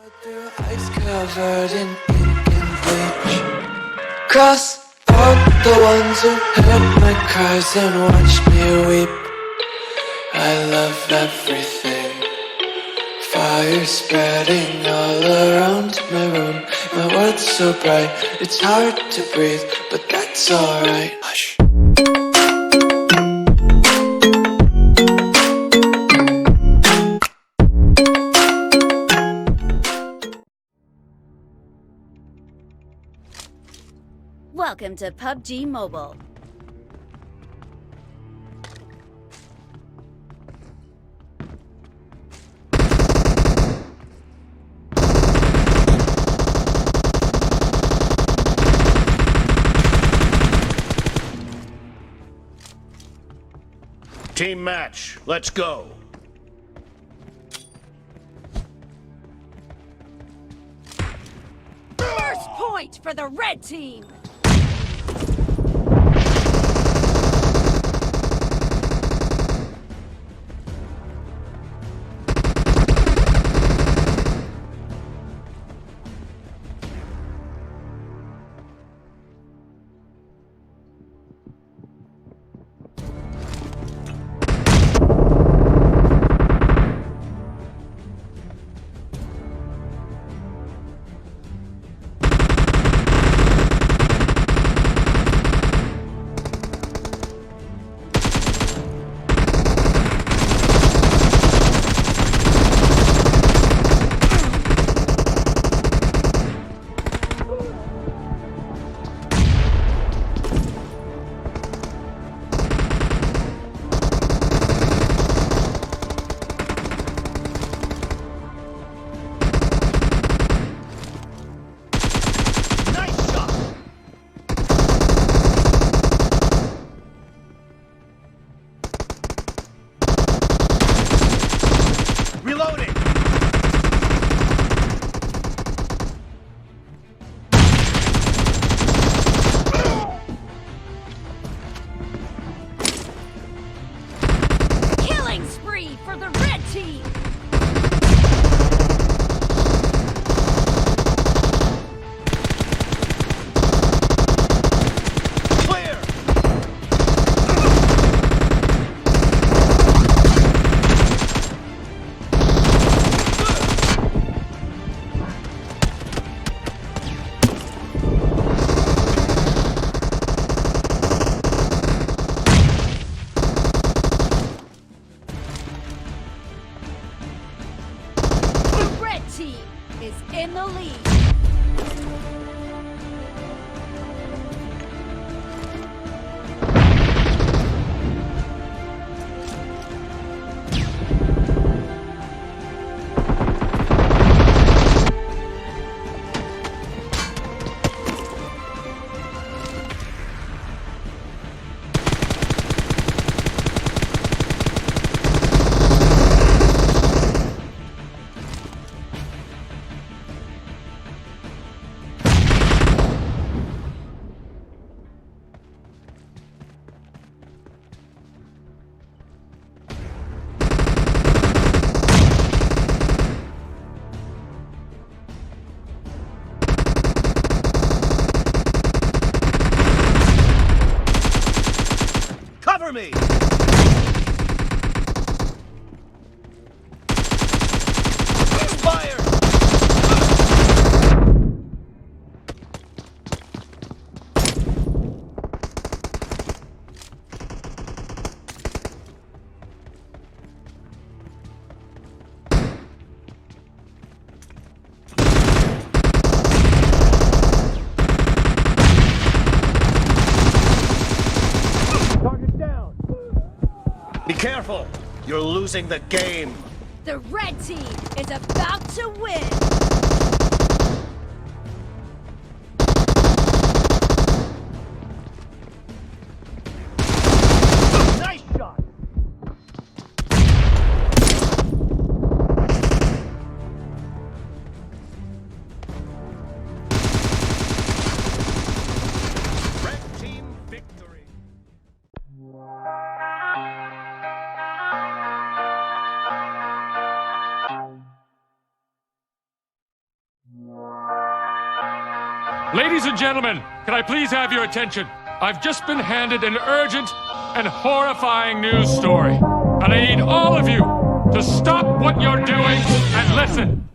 Through ice covered in ink and bleach. Cross out the ones who heard my cries and watched me weep. I love everything. Fire spreading all around my room. My world's so bright, it's hard to breathe, but that's alright. Hush. Welcome to PUBG Mobile. Team match, let's go. First point for the red team. Reloading! Killing spree for the red team. Clear! The red team is in the lead. Cover me! Fire! Target down! Be careful! You're losing the game! The red team is about to win. Ladies and gentlemen, can I please have your attention? I've just been handed an urgent and horrifying news story. And I need all of you to stop what you're doing and listen.